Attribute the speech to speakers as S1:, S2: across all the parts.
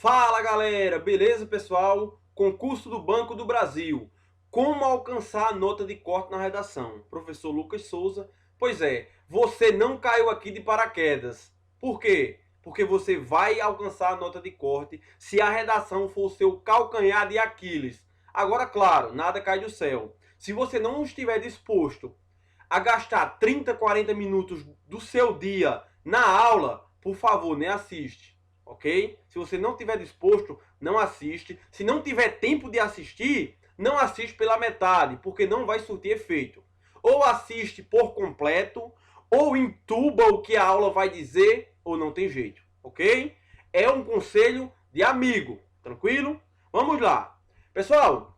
S1: Fala galera, beleza pessoal? Concurso do Banco do Brasil. Como alcançar a nota de corte na redação? Professor Lucas Souza. Pois é, você não caiu aqui de paraquedas. Por quê? Porque você vai alcançar a nota de corte se a redação for o seu calcanhar de Aquiles. Agora, claro, nada cai do céu. Se você não estiver disposto a gastar 30, 40 minutos do seu dia na aula, por favor, nem assiste, ok? Se você não estiver disposto, não assiste. Se não tiver tempo de assistir, não assiste pela metade, porque não vai surtir efeito. Ou assiste por completo, ou entuba o que a aula vai dizer, ou não tem jeito, ok? É um conselho de amigo, tranquilo? Vamos lá. Pessoal,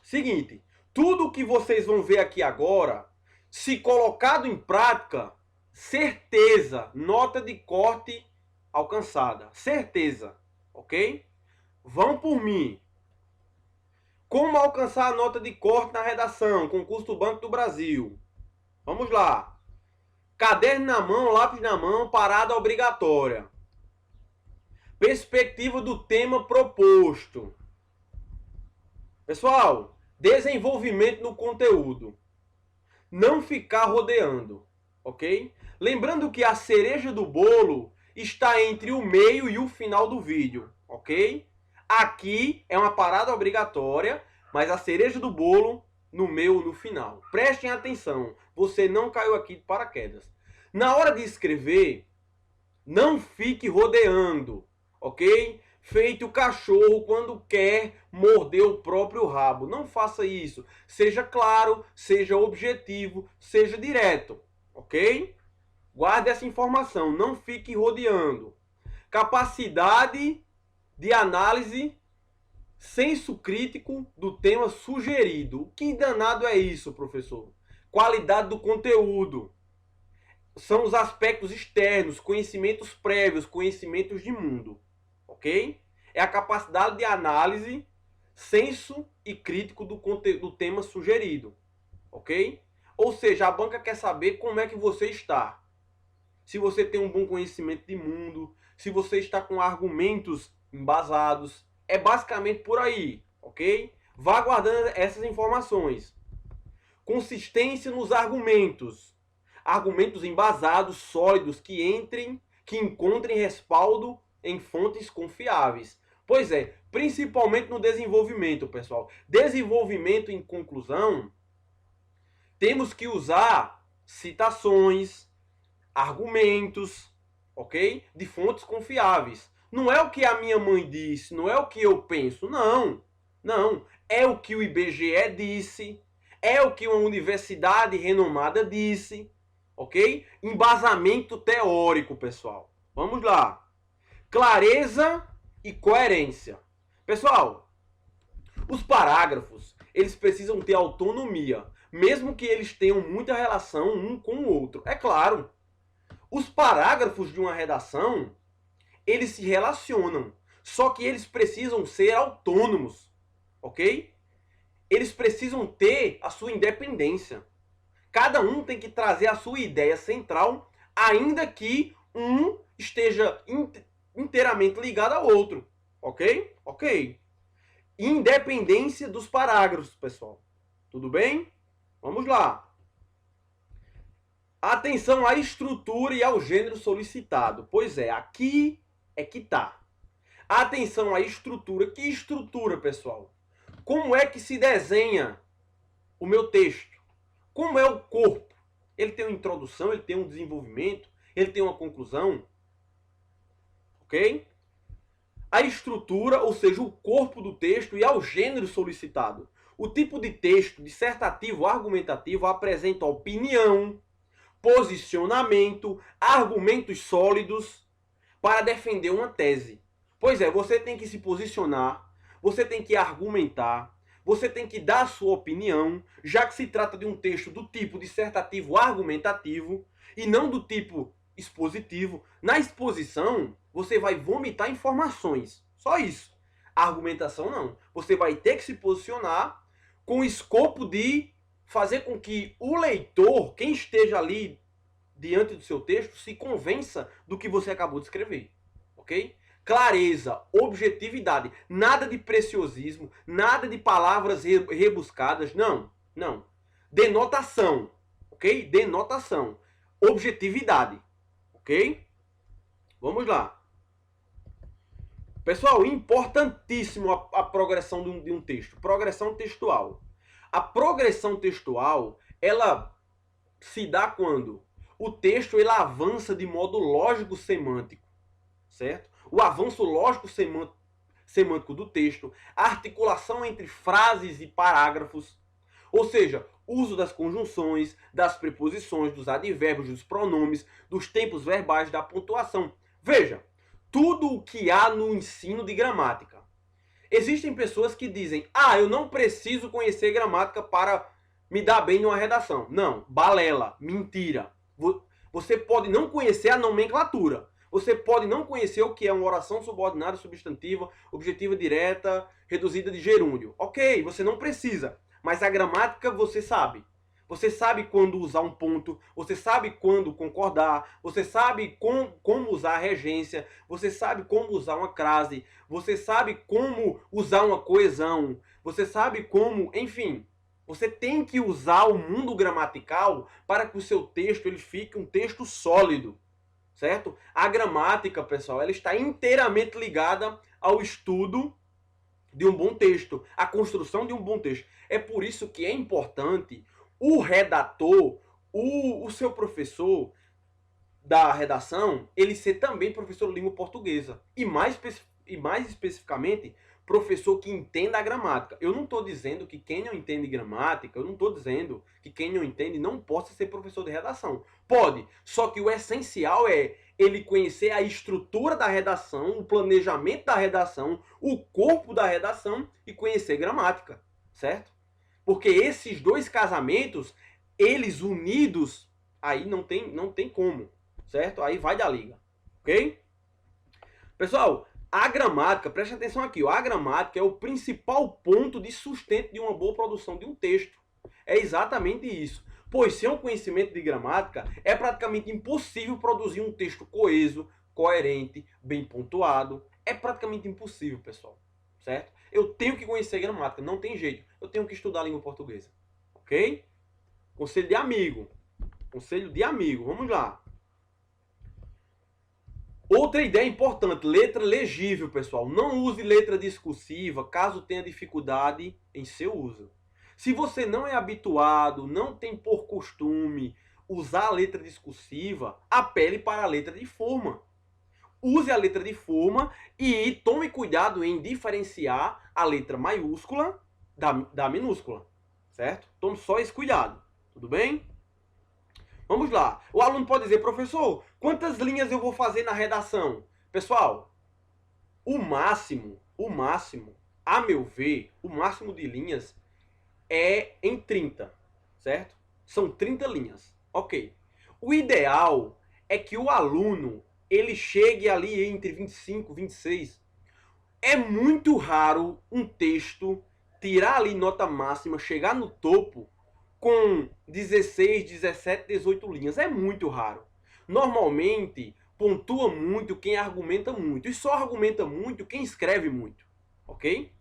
S1: seguinte, tudo que vocês vão ver aqui agora, se colocado em prática, certeza, nota de corte alcançada. Certeza, ok? Vão por mim. Como alcançar a nota de corte na redação? Concurso do Banco do Brasil. Vamos lá. Caderno na mão, lápis na mão, parada obrigatória. Perspectiva do tema proposto. Pessoal, desenvolvimento no conteúdo. Não ficar rodeando, ok? Lembrando que a cereja do bolo está entre o meio e o final do vídeo, ok? Aqui é uma parada obrigatória, mas a cereja do bolo no meio e no final. Prestem atenção, você não caiu aqui de paraquedas. Na hora de escrever, não fique rodeando, ok? Feito o cachorro quando quer morder o próprio rabo. Não faça isso. Seja claro, seja objetivo, seja direto, ok? Guarde essa informação, não fique rodeando. Capacidade de análise, senso crítico do tema sugerido. Que danado é isso, professor? Qualidade do conteúdo. São os aspectos externos, conhecimentos prévios, conhecimentos de mundo, ok? É a capacidade de análise, senso e crítico do tema sugerido, ok? Ou seja, a banca quer saber como é que você está. Se você tem um bom conhecimento de mundo, se você está com argumentos embasados, é basicamente por aí, ok? Vá guardando essas informações. Consistência nos argumentos. Argumentos embasados, sólidos, que encontrem respaldo em fontes confiáveis. Pois é, principalmente no desenvolvimento, pessoal. Desenvolvimento em conclusão, temos que usar citações, argumentos, ok? De fontes confiáveis. Não é o que a minha mãe disse, não é o que eu penso, não. Não, é o que o IBGE disse, é o que uma universidade renomada disse, ok? Embasamento teórico, pessoal. Vamos lá. Clareza e coerência. Pessoal, os parágrafos, eles precisam ter autonomia, mesmo que eles tenham muita relação um com o outro. É claro, os parágrafos de uma redação, eles se relacionam, só que eles precisam ser autônomos, ok? Eles precisam ter a sua independência. Cada um tem que trazer a sua ideia central, ainda que um esteja inteiramente ligado ao outro, ok? Ok. Independência dos parágrafos, pessoal. Tudo bem? Vamos lá. Atenção à estrutura e ao gênero solicitado. Pois é, aqui é que tá. Atenção à estrutura. Que estrutura, pessoal? Como é que se desenha o meu texto? Como é o corpo? Ele tem uma introdução, ele tem um desenvolvimento, ele tem uma conclusão. Ok? A estrutura, ou seja, o corpo do texto e ao gênero solicitado. O tipo de texto dissertativo argumentativo apresenta opinião, posicionamento, argumentos sólidos para defender uma tese. Pois é, você tem que se posicionar, você tem que argumentar, você tem que dar a sua opinião, já que se trata de um texto do tipo dissertativo argumentativo e não do tipo expositivo. Na exposição, você vai vomitar informações. Só isso. A argumentação não. Você vai ter que se posicionar com o escopo de fazer com que o leitor, quem esteja ali diante do seu texto, se convença do que você acabou de escrever. Ok? clareza, objetividade, nada de preciosismo, nada de palavras rebuscadas, não, não. Denotação, ok? Denotação, objetividade, ok? Vamos lá. Pessoal, importantíssimo a progressão de um texto, progressão textual. A progressão textual, ela se dá quando o texto ele avança de modo lógico-semântico, certo? O avanço lógico-semântico do texto, a articulação entre frases e parágrafos, ou seja, uso das conjunções, das preposições, dos advérbios, dos pronomes, dos tempos verbais, da pontuação. Veja, tudo o que há no ensino de gramática. Existem pessoas que dizem, eu não preciso conhecer gramática para me dar bem numa redação. Não, balela, mentira. Você pode não conhecer a nomenclatura. Você pode não conhecer o que é uma oração subordinada, substantiva, objetiva direta, reduzida de gerúndio. Ok, você não precisa. Mas a gramática você sabe. Você sabe quando usar um ponto, você sabe quando concordar, você sabe como usar a regência, você sabe como usar uma crase, você sabe como usar uma coesão, você sabe como, enfim, você tem que usar o mundo gramatical para que o seu texto ele fique um texto sólido, certo? A gramática, pessoal, ela está inteiramente ligada ao estudo de um bom texto, à construção de um bom texto. É por isso que é importante o redator, o seu professor da redação, ele ser também professor de língua portuguesa. E mais especificamente, professor que entenda a gramática. Eu não estou dizendo que quem não entende gramática, eu não estou dizendo que quem não entende não possa ser professor de redação. Pode, só que o essencial é ele conhecer a estrutura da redação, o planejamento da redação, o corpo da redação e conhecer gramática, certo? Porque esses dois casamentos, eles unidos, aí não tem como, certo? Aí vai da liga, ok? Pessoal, a gramática, preste atenção aqui, a gramática é o principal ponto de sustento de uma boa produção de um texto. É exatamente isso. Pois sem o conhecimento de gramática, é praticamente impossível produzir um texto coeso, coerente, bem pontuado. É praticamente impossível, pessoal, certo? Eu tenho que conhecer gramática, não tem jeito. Eu tenho que estudar a língua portuguesa, ok? Conselho de amigo. Conselho de amigo, vamos lá. Outra ideia importante, letra legível, pessoal. Não use letra discursiva caso tenha dificuldade em seu uso. Se você não é habituado, não tem por costume usar a letra discursiva, apele para a letra de forma. Use a letra de forma e tome cuidado em diferenciar a letra maiúscula da minúscula, certo? Tome só esse cuidado, tudo bem? Vamos lá. O aluno pode dizer, professor, quantas linhas eu vou fazer na redação? Pessoal, o máximo, a meu ver, o máximo de linhas é em 30, certo? São 30 linhas, ok. O ideal é que o aluno, ele chegue ali entre 25 e 26. É muito raro um texto tirar ali nota máxima, chegar no topo com 16, 17, 18 linhas. É muito raro. Normalmente, pontua muito quem argumenta muito. E só argumenta muito quem escreve muito. Ok?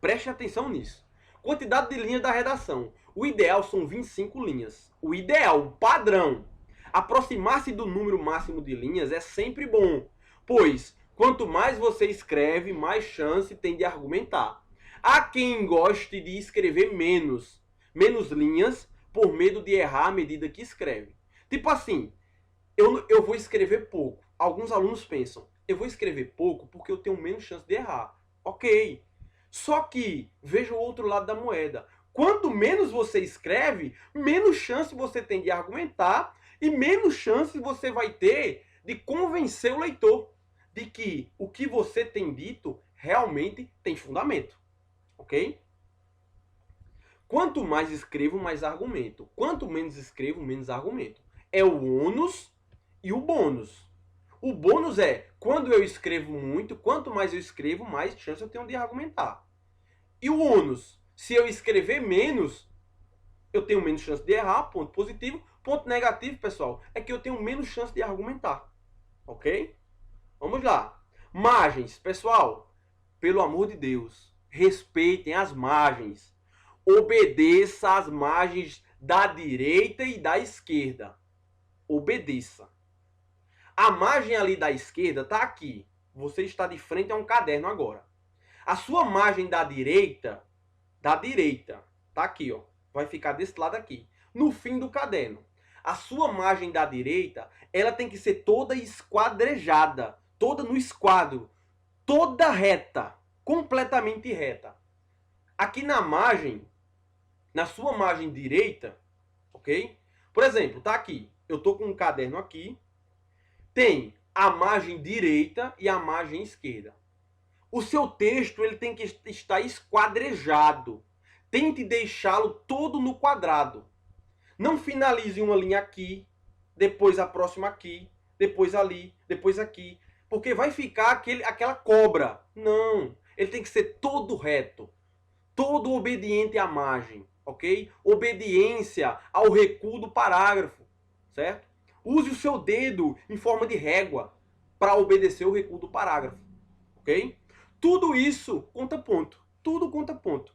S1: Preste atenção nisso. Quantidade de linhas da redação. O ideal são 25 linhas. O ideal, o padrão. Aproximar-se do número máximo de linhas é sempre bom. Pois, quanto mais você escreve, mais chance tem de argumentar. Há quem goste de escrever menos linhas por medo de errar à medida que escreve. Tipo assim, eu vou escrever pouco. Alguns alunos pensam, eu vou escrever pouco porque eu tenho menos chance de errar. Ok. Só que, veja o outro lado da moeda. Quanto menos você escreve, menos chance você tem de argumentar e menos chance você vai ter de convencer o leitor de que o que você tem dito realmente tem fundamento. Ok? Quanto mais escrevo, mais argumento. Quanto menos escrevo, menos argumento. É o ônus e o bônus. O bônus é, quando eu escrevo muito, quanto mais eu escrevo, mais chance eu tenho de argumentar. E o ônus, se eu escrever menos, eu tenho menos chance de errar, ponto positivo. Ponto negativo, pessoal, é que eu tenho menos chance de argumentar. Ok? Vamos lá. Margens, pessoal, pelo amor de Deus, respeitem as margens. Obedeça às margens da direita e da esquerda. Obedeça. A margem ali da esquerda está aqui. Você está de frente a um caderno agora. A sua margem da direita, tá aqui, ó. Vai ficar desse lado aqui, no fim do caderno. A sua margem da direita, ela tem que ser toda esquadrejada, toda no esquadro, toda reta, completamente reta. Aqui na margem, na sua margem direita, ok? Por exemplo, tá aqui, eu tô com um caderno aqui, tem a margem direita e a margem esquerda. O seu texto ele tem que estar esquadrejado. Tente deixá-lo todo no quadrado. Não finalize uma linha aqui, depois a próxima aqui, depois ali, depois aqui. Porque vai ficar aquela cobra. Não. Ele tem que ser todo reto. Todo obediente à margem. Ok? Obediência ao recuo do parágrafo. Certo? Use o seu dedo em forma de régua para obedecer o recuo do parágrafo. Ok? Tudo isso conta ponto. Tudo conta ponto.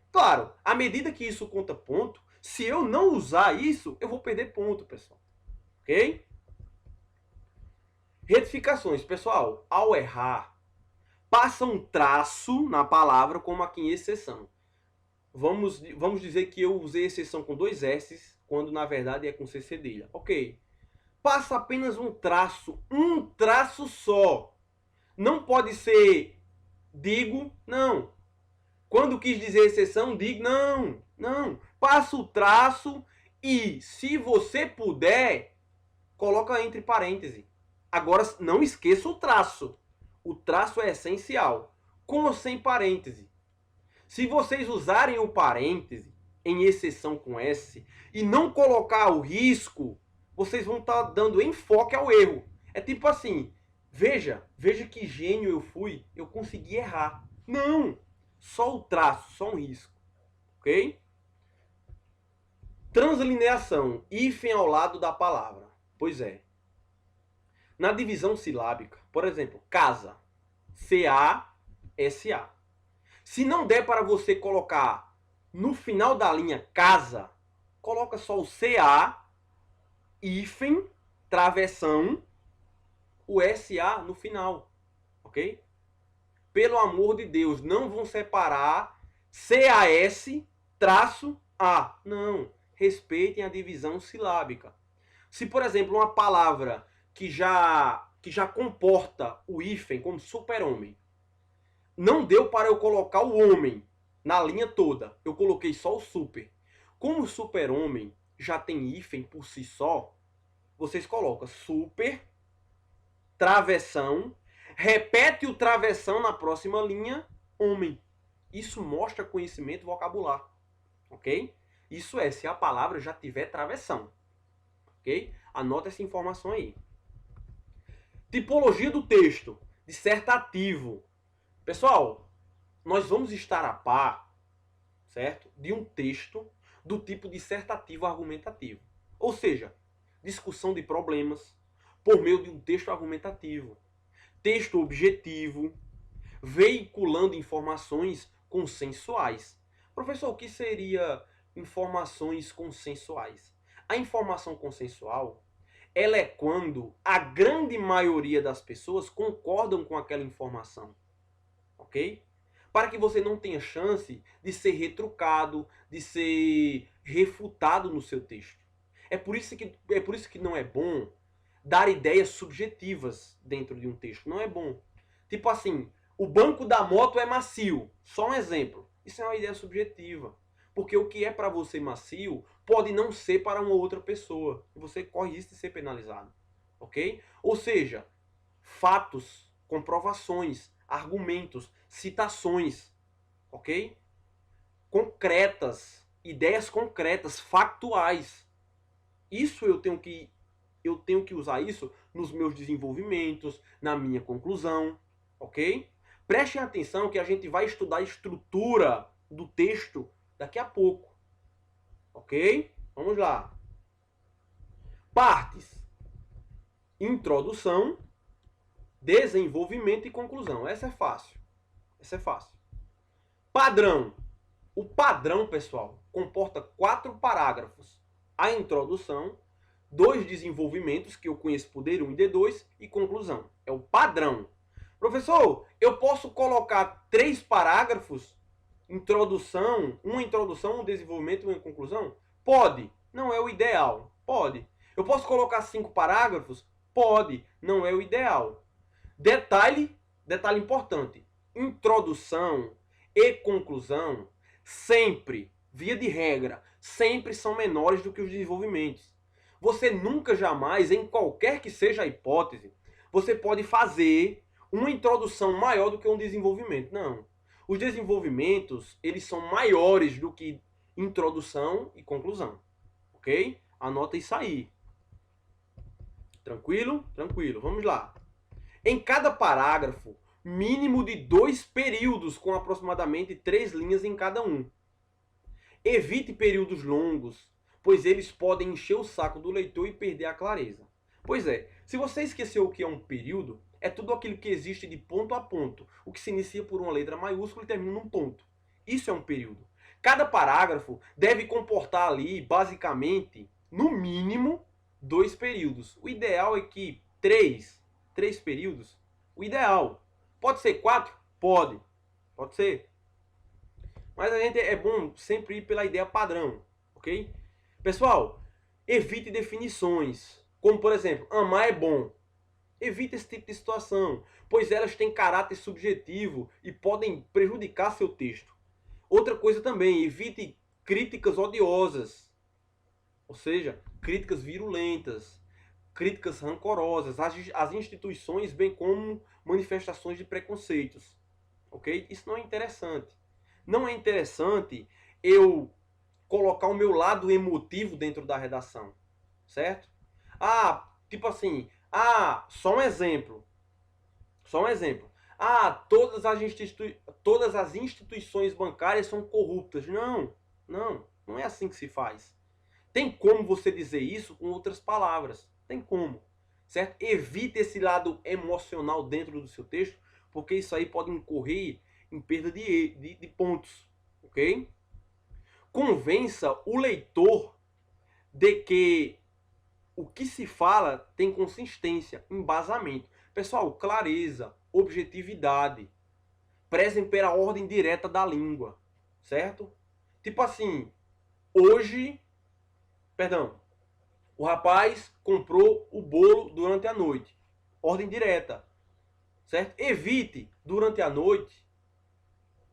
S1: Claro, à medida que isso conta ponto, se eu não usar isso, eu vou perder ponto, pessoal. Ok? Retificações. Pessoal, ao errar, passa um traço na palavra, como aqui em exceção. Vamos dizer que eu usei exceção com 2 S's, quando na verdade é com C cedilha. Ok. Passa apenas um traço só. Não pode ser digo, não. Quando quis dizer exceção, digo não, não. Passa o traço e, se você puder, coloca entre parênteses. Agora, não esqueça o traço. O traço é essencial, com ou sem parêntese. Se vocês usarem o parêntese em exceção com S e não colocar o risco, vocês vão estar dando enfoque ao erro. É tipo assim, veja que gênio eu fui, eu consegui errar. Não, só o traço, só um risco. Ok? Translineação, hífen ao lado da palavra. Pois é. Na divisão silábica, por exemplo, casa, C-A-S-A. Se não der para você colocar no final da linha casa, coloca só o C-A, hífen, travessão, o S-A no final. Ok? Pelo amor de Deus, não vão separar C-A-S, traço A. Não. Respeitem a divisão silábica. Se, por exemplo, uma palavra que já comporta o hífen, como super-homem, não deu para eu colocar o homem na linha toda. Eu coloquei só o super. Como o super-homem já tem hífen por si só, vocês colocam super, travessão, repete o travessão na próxima linha, homem. Isso mostra conhecimento vocabular. Ok? Isso é, se a palavra já tiver travessão. Ok? Anota essa informação aí. Tipologia do texto. Dissertativo. Pessoal, nós vamos estar a par, certo? De um texto do tipo dissertativo argumentativo. Ou seja, discussão de problemas por meio de um texto argumentativo. Texto objetivo, veiculando informações consensuais. Professor, o que seria informações consensuais? A informação consensual, ela é quando a grande maioria das pessoas concordam com aquela informação. Ok? Para que você não tenha chance de ser retrucado, de ser refutado no seu texto. É por isso que não é bom dar ideias subjetivas dentro de um texto. Não é bom. Tipo assim, o banco da moto é macio. Só um exemplo. Isso é uma ideia subjetiva. Porque o que é para você macio pode não ser para uma outra pessoa. E você corre risco de ser penalizado. Ok? Ou seja, fatos, comprovações, argumentos, citações. Ok? Concretas. Ideias concretas, factuais. Isso eu tenho que usar isso nos meus desenvolvimentos, na minha conclusão, ok? Prestem atenção que a gente vai estudar a estrutura do texto daqui a pouco, ok? Vamos lá. Partes. Introdução, desenvolvimento e conclusão. Essa é fácil. Essa é fácil. Padrão. O padrão, pessoal, comporta 4 parágrafos. A introdução, 2 desenvolvimentos, que eu conheço por D1 e D2, e conclusão. É o padrão. Professor, eu posso colocar 3 parágrafos, introdução, um desenvolvimento e uma conclusão? Pode. Não é o ideal. Pode. Eu posso colocar 5 parágrafos? Pode. Não é o ideal. Detalhe importante. Introdução e conclusão sempre, via de regra, sempre são menores do que os desenvolvimentos. Você nunca, jamais, em qualquer que seja a hipótese, você pode fazer uma introdução maior do que um desenvolvimento. Não. Os desenvolvimentos, eles são maiores do que introdução e conclusão. Ok? Anota isso aí. Tranquilo? Tranquilo. Vamos lá. Em cada parágrafo, mínimo de 2 períodos, com aproximadamente 3 linhas em cada um. Evite períodos longos, pois eles podem encher o saco do leitor e perder a clareza. Pois é, se você esqueceu o que é um período, é tudo aquilo que existe de ponto a ponto, o que se inicia por uma letra maiúscula e termina num ponto. Isso é um período. Cada parágrafo deve comportar ali, basicamente, no mínimo, 2 períodos. O ideal é que 3 períodos. O ideal. Pode ser 4? Pode. Pode ser. Mas a gente é bom sempre ir pela ideia padrão, ok? Pessoal, evite definições, como por exemplo, amar é bom. Evite esse tipo de situação, pois elas têm caráter subjetivo e podem prejudicar seu texto. Outra coisa também, evite críticas odiosas, ou seja, críticas virulentas, críticas rancorosas às instituições, bem como manifestações de preconceitos, ok? Isso não é interessante. Não é interessante eu colocar o meu lado emotivo dentro da redação, certo? Tipo assim, só um exemplo. Só um exemplo. Todas as instituições bancárias são corruptas. Não é assim que se faz. Tem como você dizer isso com outras palavras. Tem como, certo? Evite esse lado emocional dentro do seu texto, porque isso aí pode incorrer em perda de pontos, ok? Convença o leitor de que o que se fala tem consistência, embasamento. Pessoal, clareza, objetividade. Prezem pela ordem direta da língua, certo? Tipo assim, o rapaz comprou o bolo durante a noite. Ordem direta, certo? Evite, durante a noite,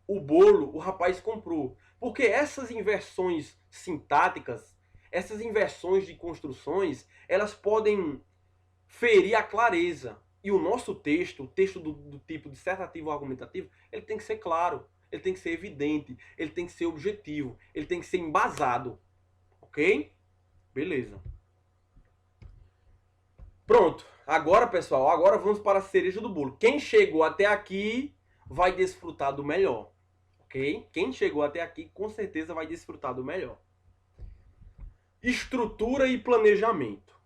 S1: o bolo o rapaz comprou. Porque essas inversões sintáticas, essas inversões de construções, elas podem ferir a clareza. E o nosso texto, o texto do tipo dissertativo ou argumentativo, ele tem que ser claro, ele tem que ser evidente, ele tem que ser objetivo, ele tem que ser embasado. Ok? Beleza. Pronto. Agora, pessoal, agora vamos para a cereja do bolo. Quem chegou até aqui vai desfrutar do melhor. Ok? Quem chegou até aqui, com certeza vai desfrutar do melhor. Estrutura e planejamento.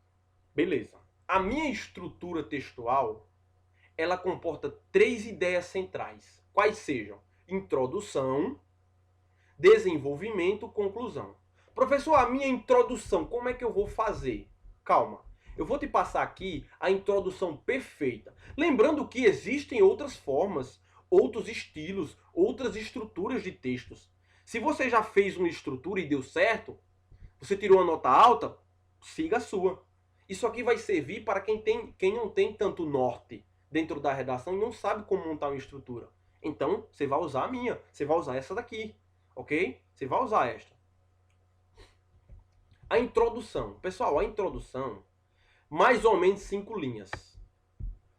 S1: Beleza. A minha estrutura textual, ela comporta 3 ideias centrais. Quais sejam? Introdução, desenvolvimento, conclusão. Professor, a minha introdução, como é que eu vou fazer? Calma. Eu vou te passar aqui a introdução perfeita. Lembrando que existem outras formas, outros estilos, outras estruturas de textos. Se você já fez uma estrutura e deu certo, você tirou uma nota alta, siga a sua. Isso aqui vai servir para quem não tem tanto norte dentro da redação e não sabe como montar uma estrutura. Então, você vai usar a minha, você vai usar essa daqui, ok? Você vai usar esta. A introdução. Pessoal, a introdução, mais ou menos 5 linhas.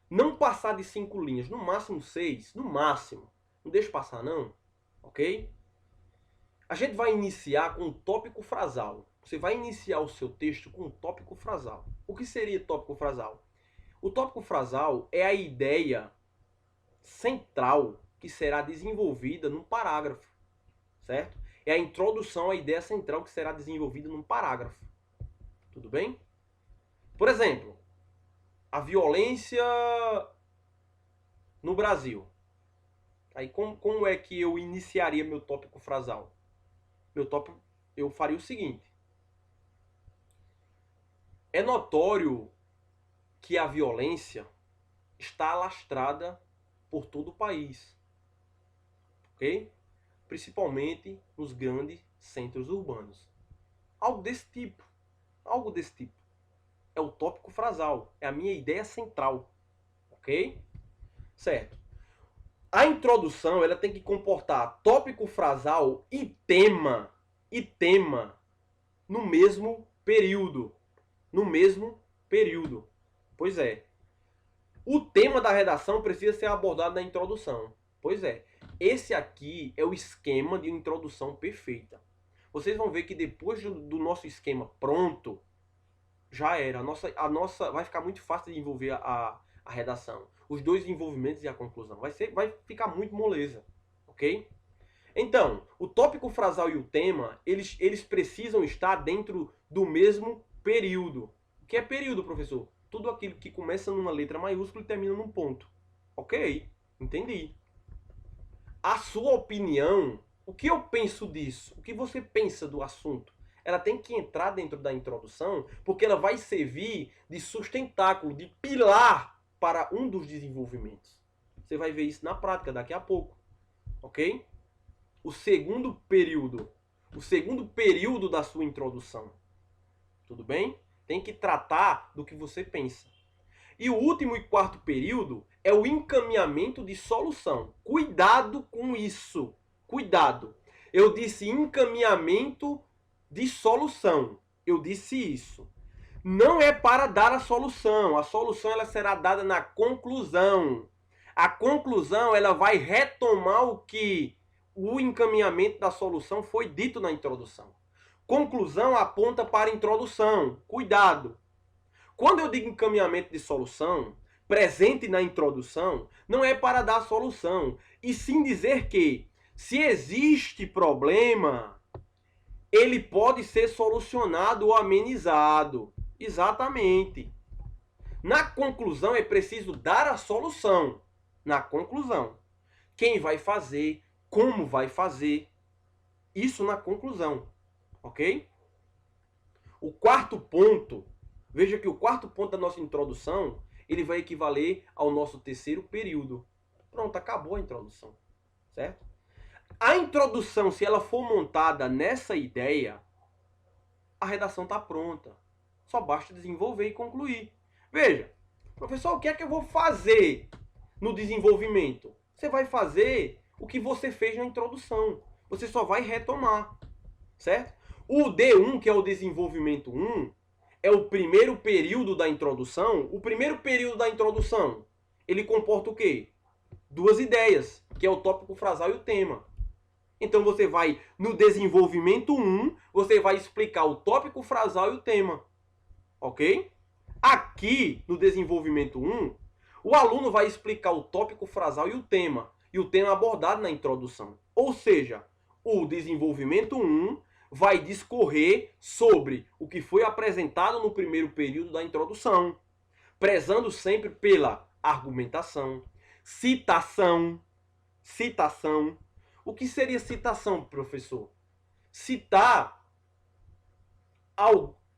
S1: Não passar de 5 linhas, no máximo 6, no máximo. Não deixe passar não, ok? A gente vai iniciar com um tópico frasal. Você vai iniciar o seu texto com um tópico frasal. O que seria tópico frasal? O tópico frasal é a ideia central que será desenvolvida num parágrafo, certo? É a introdução à ideia central que será desenvolvida num parágrafo. Tudo bem? Por exemplo, a violência no Brasil. Aí como é que eu iniciaria meu tópico frasal? Meu tópico, eu faria o seguinte. É notório que a violência está alastrada por todo o país, ok? Principalmente nos grandes centros urbanos. Algo desse tipo. Algo desse tipo. É o tópico frasal. É a minha ideia central. Ok? Certo. A introdução ela tem que comportar tópico frasal e tema no mesmo período. No mesmo período. Pois é. O tema da redação precisa ser abordado na introdução. Pois é. Esse aqui é o esquema de introdução perfeita. Vocês vão ver que depois do nosso esquema pronto, já era. A nossa vai ficar muito fácil de envolver a redação. Os dois envolvimentos e a conclusão. Vai ficar muito moleza. Ok? Então, o tópico frasal e o tema, eles precisam estar dentro do mesmo período. O que é período, professor? Tudo aquilo que começa numa letra maiúscula e termina num ponto. Ok, entendi. A sua opinião, o que eu penso disso? O que você pensa do assunto? Ela tem que entrar dentro da introdução, porque ela vai servir de sustentáculo, de pilar para um dos desenvolvimentos. Você vai ver isso na prática daqui a pouco. Ok? O segundo período da sua introdução. Tudo bem? Tem que tratar do que você pensa. E o último e quarto período é o encaminhamento de solução. Cuidado com isso. Cuidado. Eu disse encaminhamento de solução. Eu disse isso. Não é para dar a solução. A solução ela será dada na conclusão. A conclusão ela vai retomar o que o encaminhamento da solução foi dito na introdução. Conclusão aponta para a introdução. Cuidado. Quando eu digo encaminhamento de solução, presente na introdução, não é para dar a solução, e sim dizer que, se existe problema, ele pode ser solucionado ou amenizado. Exatamente. Na conclusão é preciso dar a solução. Na conclusão. Quem vai fazer, como vai fazer. Isso na conclusão. Ok? O quarto ponto, veja que o quarto ponto da nossa introdução, ele vai equivaler ao nosso terceiro período. Pronto, acabou a introdução. Certo? A introdução, se ela for montada nessa ideia, a redação está pronta. Só basta desenvolver e concluir. Veja, professor, o que é que eu vou fazer no desenvolvimento? Você vai fazer o que você fez na introdução. Você só vai retomar. Certo? O D1, que é o desenvolvimento 1, é o primeiro período da introdução. O primeiro período da introdução, ele comporta o quê? Duas ideias, que é o tópico frasal e o tema. Então você vai, no desenvolvimento 1, você vai explicar o tópico frasal e o tema. Ok? Aqui, no desenvolvimento 1, o aluno vai explicar o tópico frasal e o tema abordado na introdução. Ou seja, o desenvolvimento 1 vai discorrer sobre o que foi apresentado no primeiro período da introdução, prezando sempre pela argumentação, citação. O que seria citação, professor? Citar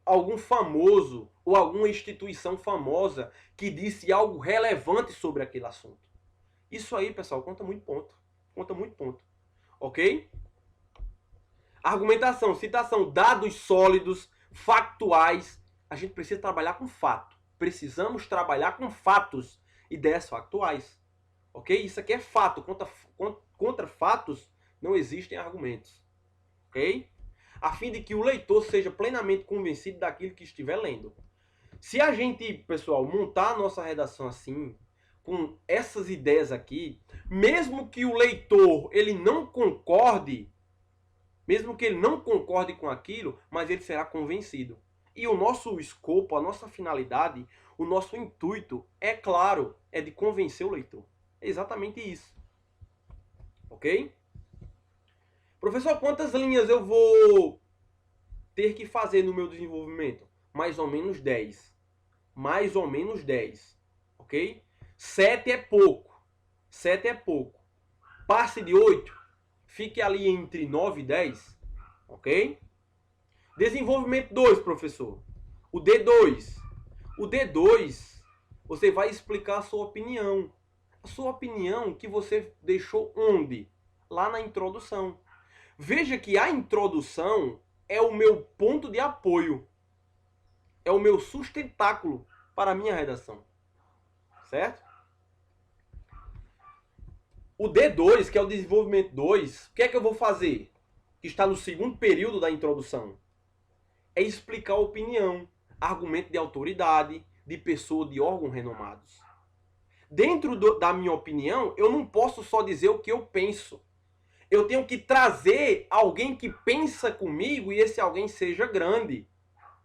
S1: algum famoso ou alguma instituição famosa que disse algo relevante sobre aquele assunto. Isso aí, pessoal, conta muito ponto. Conta muito ponto. Ok? Argumentação, citação, dados sólidos, factuais. A gente precisa trabalhar com fato. Precisamos trabalhar com fatos, ideias factuais. Ok? Isso aqui é fato. Contra fatos não existem argumentos. Ok? A fim de que o leitor seja plenamente convencido daquilo que estiver lendo. Se a gente, pessoal, montar a nossa redação assim, com essas ideias aqui, mesmo que o leitor ele não concorde, com aquilo, mas ele será convencido. E o nosso escopo, a nossa finalidade, o nosso intuito, é claro, é de convencer o leitor. É exatamente isso. Ok? Professor, quantas linhas eu vou ter que fazer no meu desenvolvimento? Mais ou menos 10. Mais ou menos 10. Ok? 7 é pouco. 7 é pouco. Passe de 8, fique ali entre 9 e 10, ok? Desenvolvimento 2, professor. O D2. O D2, você vai explicar a sua opinião. A sua opinião que você deixou onde? Lá na introdução. Veja que a introdução é o meu ponto de apoio. É o meu sustentáculo para a minha redação. Certo? O D2, que é o desenvolvimento 2, o que é que eu vou fazer? Que está no segundo período da introdução. É explicar a opinião, argumento de autoridade, de pessoa, de órgãos renomados. Dentro da minha opinião, eu não posso só dizer o que eu penso. Eu tenho que trazer alguém que pensa comigo e esse alguém seja grande.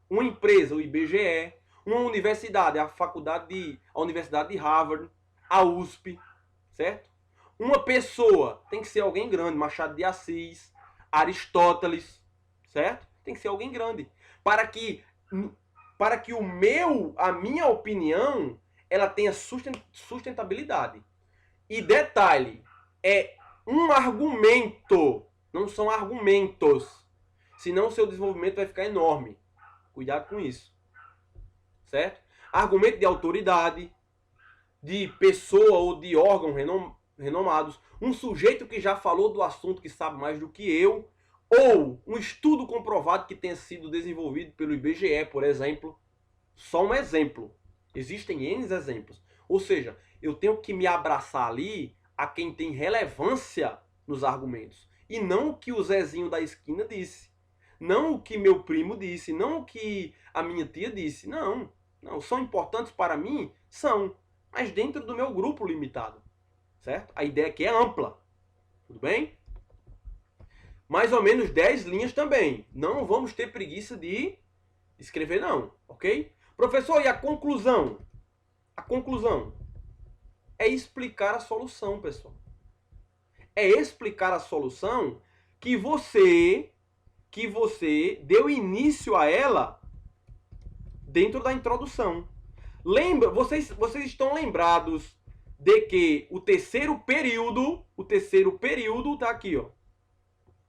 S1: Uma empresa, o IBGE, uma universidade, a Universidade de Harvard, a USP, certo? Uma pessoa tem que ser alguém grande, Machado de Assis, Aristóteles, certo? Tem que ser alguém grande. Para que a minha opinião, ela tenha sustentabilidade. E detalhe, é um argumento, não são argumentos. Senão o seu desenvolvimento vai ficar enorme. Cuidado com isso. Certo? Argumento de autoridade, de pessoa ou de órgão renomados, um sujeito que já falou do assunto, que sabe mais do que eu, ou um estudo comprovado que tenha sido desenvolvido pelo IBGE, por exemplo. Só um exemplo. Existem N exemplos. Ou seja, eu tenho que me abraçar ali a quem tem relevância nos argumentos. E não o que o Zezinho da esquina disse. Não o que meu primo disse. Não o que a minha tia disse. Não. Não. São importantes para mim? São. Mas dentro do meu grupo limitado. Certo? A ideia aqui é ampla. Tudo bem? Mais ou menos 10 linhas também. Não vamos ter preguiça de escrever não. Ok? Professor, e a conclusão? A conclusão é explicar a solução, pessoal. É explicar a solução que você deu início a ela dentro da introdução. Lembra, vocês estão lembrados de que o terceiro período tá aqui, ó.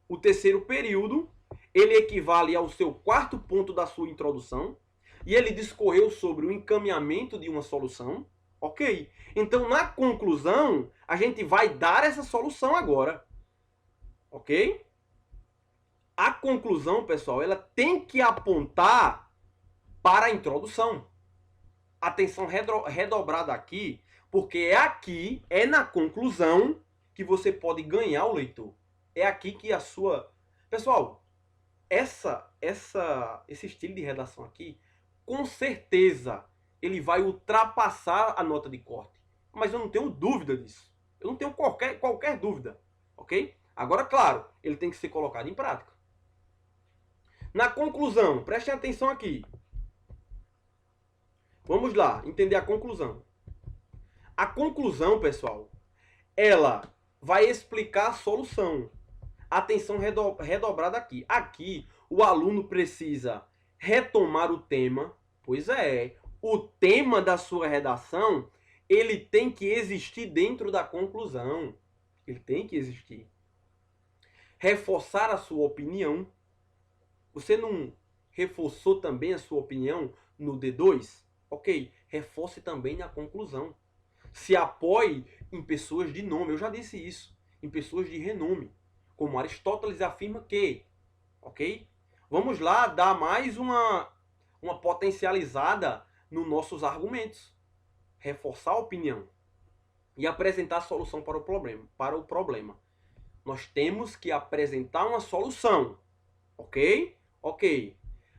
S1: O terceiro período, ele equivale ao seu quarto ponto da sua introdução. E ele discorreu sobre o encaminhamento de uma solução, ok? Então, na conclusão, a gente vai dar essa solução agora, ok? A conclusão, pessoal, ela tem que apontar para a introdução. Atenção redobrada aqui, porque é na conclusão que você pode ganhar o leitor. É aqui que a sua... Pessoal, esse estilo de redação aqui, com certeza, ele vai ultrapassar a nota de corte. Mas eu não tenho dúvida disso. Eu não tenho qualquer dúvida. Ok? Agora, claro, ele tem que ser colocado em prática. Na conclusão, prestem atenção aqui. Vamos lá, entender a conclusão. A conclusão, pessoal, ela vai explicar a solução. Atenção redobrada aqui. Aqui, o aluno precisa retomar o tema. Pois é, o tema da sua redação, ele tem que existir dentro da conclusão. Ele tem que existir. Reforçar a sua opinião. Você não reforçou também a sua opinião no D2? Ok, reforce também na conclusão. Se apoie em pessoas de nome. Eu já disse isso. Em pessoas de renome. Como Aristóteles afirma que. Ok? Vamos lá dar mais uma potencializada nos nossos argumentos. Reforçar a opinião. E apresentar a solução para o problema. Nós temos que apresentar uma solução. Ok? Ok.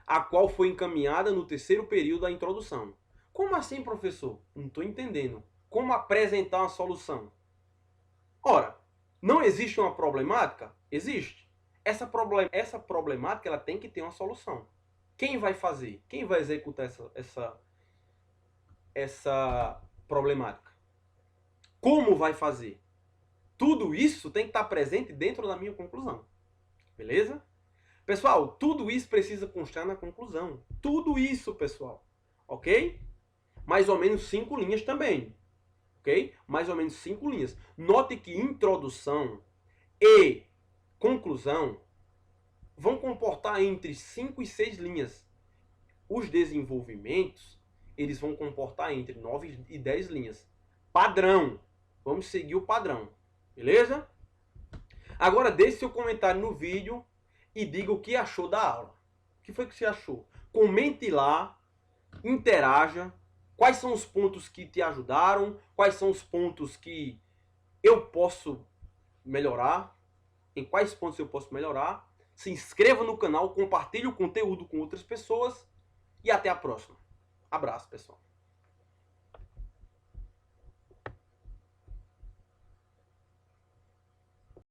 S1: A qual foi encaminhada no terceiro período da introdução. Como assim, professor? Não estou entendendo. Como apresentar uma solução? Ora, não existe uma problemática? Existe. Essa problemática ela tem que ter uma solução. Quem vai fazer? Quem vai executar essa problemática? Como vai fazer? Tudo isso tem que estar presente dentro da minha conclusão. Beleza? Pessoal, tudo isso precisa constar na conclusão. Tudo isso, pessoal. Ok? Mais ou menos 5 linhas também. ok? Mais ou menos 5 linhas. Note que introdução e conclusão vão comportar entre 5 e 6 linhas. Os desenvolvimentos, eles vão comportar entre 9 e 10 linhas. Padrão. Vamos seguir o padrão. Beleza? Agora deixe seu comentário no vídeo e diga o que achou da aula. O que foi que você achou? Comente lá, interaja. Quais são os pontos que te ajudaram? Quais são os pontos que eu posso melhorar? Em quais pontos eu posso melhorar? Se inscreva no canal, compartilhe o conteúdo com outras pessoas e até a próxima. Abraço, pessoal.